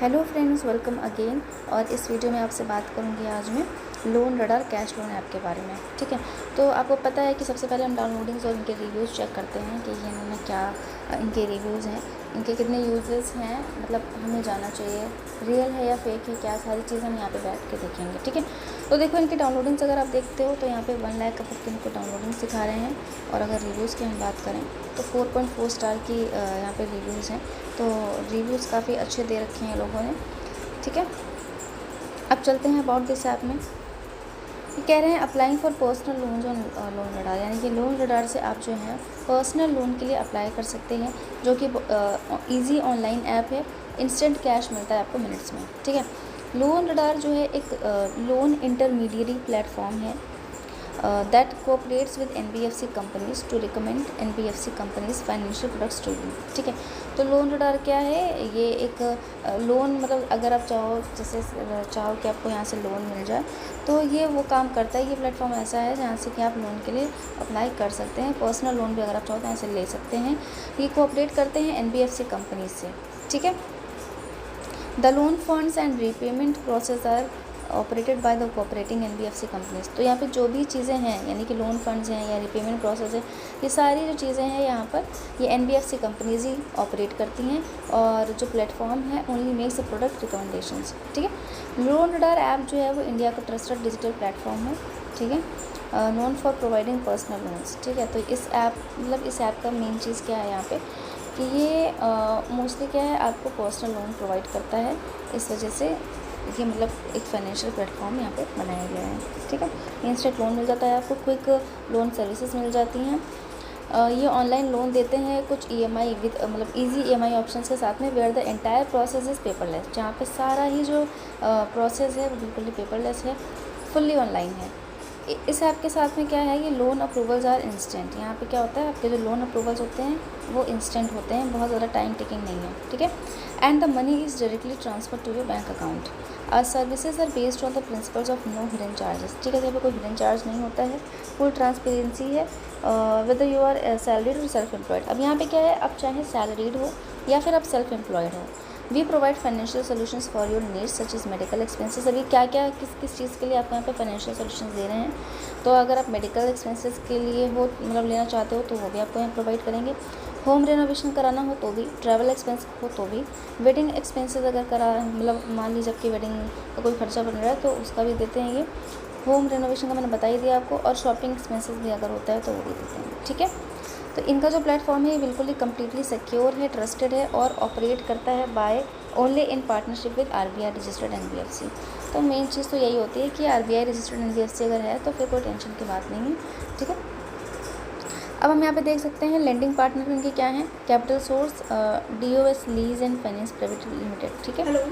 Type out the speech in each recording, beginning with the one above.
Hello friends, welcome again. और इस video में आपसे बात करूंगी आज मैं loan radar cash loan app के बारे में। ठीक है, तो आपको पता है कि सबसे पहले हम डाउनलोडिंग्स और इनके रिव्यूज़ चेक करते हैं कि ये इन्होंने क्या इनके रिव्यूज़ हैं, इनके कितने यूजर्स हैं, मतलब हमें जानना चाहिए रियल है या फेक है, क्या सारी चीज़ हम यहाँ पे बैठ के देखेंगे। ठीक है, तो देखो इनकी डाउनलोडिंग्स अगर आप देखते हो तो यहाँ पे 1 लाख अबव के इनको डाउनलोडिंग्स दिखा रहे हैं। और अगर रिव्यूज़ की हम बात करें तो 4.4 स्टार की यहाँ पे रिव्यूज़ हैं। तो रिव्यूज़ काफ़ी अच्छे दे रखे हैं लोगों ने। ठीक है, अब चलते हैं अबाउट दिस ऐप में। ये कह रहे हैं applying for personal loans on loan radar, यानी कि लोन रडार से आप जो है पर्सनल लोन के लिए अप्लाई कर सकते हैं, जो कि ईजी ऑनलाइन ऐप है। इंस्टेंट कैश मिलता है आपको मिनट्स में। ठीक है, लोन रडार जो है एक लोन इंटरमीडिएरी प्लेटफॉर्म है that cooperates with NBFC companies to recommend NBFC companies financial products to you। ठीक है, तो लोन रडार क्या है? ये एक लोन, मतलब अगर आप चाहो, जैसे चाहो कि आपको यहाँ से लोन मिल जाए, तो ये वो काम करता है। ये प्लेटफॉर्म ऐसा है जहाँ से कि आप लोन के लिए अप्लाई कर सकते हैं। पर्सनल लोन भी अगर आप चाहो तो यहाँ से ले सकते हैं। ये कोऑपरेट करते हैं NBFC कंपनीज से। ठीक है, the loan funds and repayment process are operated by the cooperating NBFC companies. तो यहाँ पे जो भी चीज़ें हैं, यानी कि लोन फंड्स हैं या रीपेमेंट प्रोसेस है, ये सारी जो चीज़ें हैं यहाँ पर ये NBFC कंपनीज ही ऑपरेट करती हैं। और जो प्लेटफॉर्म है only makes the product recommendations. ठीक है, लोन रडार ऐप जो है वो इंडिया का ट्रस्टेड डिजिटल प्लेटफॉर्म है। ठीक है, known for providing personal loans. ठीक है, तो इस ऐप का मेन चीज़ क्या है यहाँ पे कि ये मोस्टली क्या है, आपको पर्सनल लोन प्रोवाइड करता है। इस वजह से ये मतलब एक फाइनेंशियल प्लेटफॉर्म यहाँ पे बनाया गया है। ठीक है, इंस्टेंट लोन मिल जाता है आपको, क्विक लोन सर्विसेज मिल जाती हैं। ये ऑनलाइन लोन देते हैं कुछ EMI विद मतलब इजी EMI ऑप्शंस के साथ में, where the entire process is paperless, जहाँ पे सारा ही जो प्रोसेस है वो बिल्कुल ही पेपरलेस है, फुल्ली ऑनलाइन है। इस ऐप के साथ में क्या है, ये लोन अप्रूवल्स आर इंस्टेंट। यहाँ पे क्या होता है, आपके जो लोन अप्रूवल्स होते हैं वो इंस्टेंट होते हैं, बहुत ज़्यादा टाइम टेकिंग नहीं है। ठीक है, and the money is directly transfer to your bank account. Our services are based on the principles of no hidden charges. ठीक है, यहाँ पे कोई हिडन चार्ज नहीं होता है, फुल ट्रांसपेरेंसी है। वेदर यू आर सैलरीड और सेल्फ एम्प्लॉयड। अब यहाँ पे क्या है, आप चाहे सैलरीड हो या फिर आप सेल्फ एम्प्लॉयड हो, we provide financial solutions for your needs such is medical expenses. अभी क्या क्या किस चीज़ के लिए आपको यहाँ पे फाइनेंशियल सोल्यूशंस दे रहे हैं, तो अगर आप मेडिकल एक्सपेंसेस के लिए हो, मतलब लेना चाहते हो, तो वो भी आपको यहाँ प्रोवाइड करेंगे। होम रेनोवेशन कराना हो तो भी, ट्रैवल एक्सपेंस हो तो भी, वेडिंग एक्सपेंसेस अगर करा, मतलब मान लीजिए आपकी वेडिंग का कोई खर्चा बन रहा है तो उसका भी देते हैं ये। होम रेनोवेशन का मैंने बता ही दिया आपको, और शॉपिंग एक्सपेंसेस भी अगर होता है तो वो भी देते हैं। ठीक है, तो इनका जो प्लेटफॉर्म है ये बिल्कुल ही कम्प्लीटली सिक्योर है, ट्रस्टेड है और ऑपरेट करता है by only in partnership with RBI registered NBFC। तो मेन चीज़ तो यही होती है कि RBI रजिस्टर्ड NBFC अगर है तो फिर कोई टेंशन की बात नहीं है। ठीक है, अब हम यहाँ पे देख सकते हैं लेंडिंग पार्टनर इनके क्या हैं, capital source, DOS lease and finance private limited. ठीक है,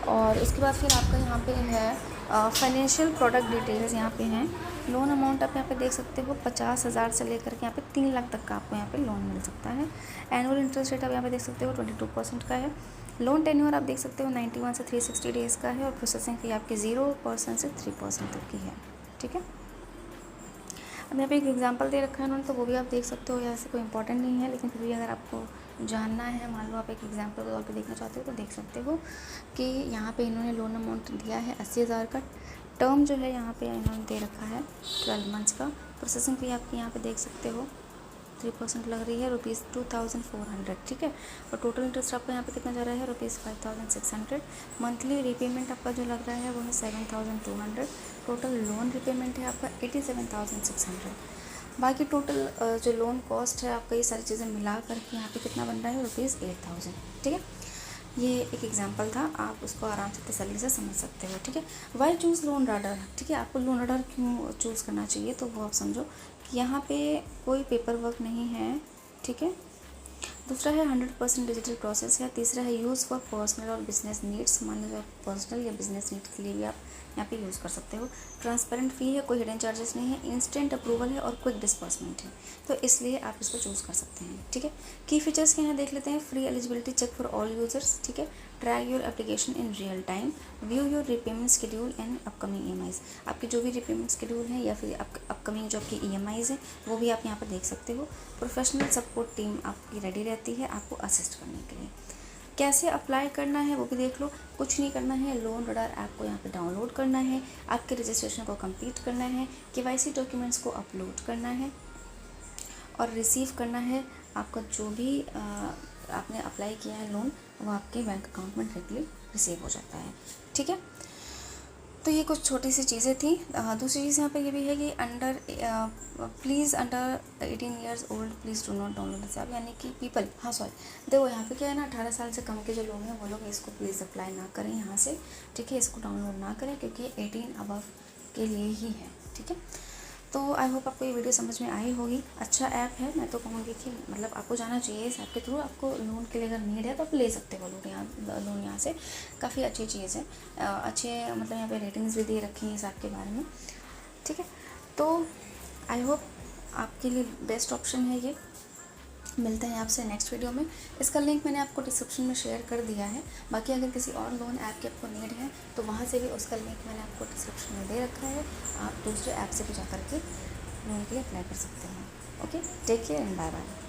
और इसके बाद फिर आपका यहाँ पे है फाइनेंशियल प्रोडक्ट डिटेल्स यहाँ पे हैं। लोन अमाउंट आप यहाँ पे देख सकते हो 50,000 से लेकर के यहाँ पे 3 लाख तक का आपको यहाँ पे लोन मिल सकता है। एनुअल इंटरेस्ट रेट आप यहाँ पे देख सकते हो 22% का है। लोन टेन्योर आप देख सकते हो 91 से 360 डेज़ का है, और प्रोसेसिंग फी आपकी 0% से 3% तक की है। ठीक है, अब यहाँ पे एक एग्जांपल दे रखा है उन्होंने, तो वो भी आप देख सकते हो। यहाँ से कोई इंपॉर्टेंट नहीं है, लेकिन फिर भी अगर आपको जानना है, मान लो आप एक एग्जांपल के तौर पे देखना चाहते हो तो देख सकते हो कि यहाँ पे इन्होंने लोन अमाउंट दिया है 80,000 का। टर्म जो है यहाँ पे इन्होंने दे रखा है 12 मंथ्स का। प्रोसेसिंग फी आपकी यहाँ पे देख सकते हो 3% लग रही है, ₹2400। ठीक है, और टोटल इंटरेस्ट आपका यहाँ पे कितना जा रहा है, ₹5600। मंथली रीपेमेंट आपका जो लग रहा है वो है 7200। टोटल लोन रीपेमेंट है आपका 87,600। बाकी टोटल जो लोन कॉस्ट है आपका, ये सारी चीज़ें मिला करके यहाँ पे कितना बन रहा है, ₹8,000। ठीक है, ये एक एग्जांपल था, आप उसको आराम से तसल्ली से समझ सकते हो। ठीक है, वाई चूज़ लोन रडार। ठीक है, आपको लोन रडार क्यों चूज़ करना चाहिए, तो वो आप समझो कि यहाँ पे कोई पेपर वर्क नहीं है। ठीक है, दूसरा है 100% डिजिटल प्रोसेस है। तीसरा है यूज़ फॉर पर्सनल और बिजनेस नीड्स, मान लीजिए पर्सनल या बिजनेस नीड्स के लिए भी आप यहाँ पे यूज़ कर सकते हो। ट्रांसपेरेंट फ़ी है, कोई हिडन चार्जेस नहीं है, इंस्टेंट अप्रूवल है और क्विक डिस्बर्समेंट है, तो इसलिए आप इसको चूज़ कर सकते हैं। ठीक है, की फीचर्स के यहाँ देख लेते हैं। Free eligibility check for all users. ठीक है, track your application in real time, view your repayment schedule and upcoming EMIs। आपके जो भी रिपेमेंट शेड्यूल हैं या फिर अपकमिंग जो आपकी EMIs हैं वो भी आप यहाँ पर देख सकते हो। प्रोफेशनल सपोर्ट टीम आपकी रेडी रहती है आपको असिस्ट करने के लिए। कैसे अप्लाई करना है वो भी देख लो। कुछ नहीं करना है, लोन रडार ऐप को यहाँ पे डाउनलोड करना है, आपके रजिस्ट्रेशन को कंप्लीट करना है, KYC डॉक्यूमेंट्स को अपलोड करना है और रिसीव करना है आपका जो भी आपने अप्लाई किया है लोन, वो आपके बैंक अकाउंट में डायरेक्टली रिसीव हो जाता है। ठीक है, तो ये कुछ छोटी सी चीज़ें थी। दूसरी चीज़ यहाँ पे ये भी है कि under 18 years old please do not download this app, यानी कि पीपल, हाँ सॉरी, देखो यहाँ पे क्या है ना, 18 साल से कम के जो लोग हैं वो लोग इसको प्लीज़ अप्लाई ना करें यहाँ से। ठीक है, इसको डाउनलोड ना करें क्योंकि 18 अबव के लिए ही है। ठीक है, तो आई होप आपको ये वीडियो समझ में आई होगी। अच्छा ऐप है, मैं तो कहूँगी कि मतलब आपको जाना चाहिए इस ऐप के थ्रू। आपको लोन के लिए अगर नीड है तो आप ले सकते हो लोन यहाँ से, काफ़ी अच्छी चीज़ है। अच्छे मतलब यहाँ पे रेटिंग्स भी दे रखी हैं इस ऐप के बारे में। ठीक है, तो आई होप आपके लिए बेस्ट ऑप्शन है ये। मिलते हैं आपसे नेक्स्ट वीडियो में। इसका लिंक मैंने आपको डिस्क्रिप्शन में शेयर कर दिया है। बाकी अगर किसी और लोन ऐप की आपको नीड है तो वहाँ से भी उसका लिंक मैंने आपको डिस्क्रिप्शन में दे रखा है। आप दूसरे ऐप से भी जा कर के लोन के लिए अप्लाई कर सकते हैं। Okay, take care and bye bye.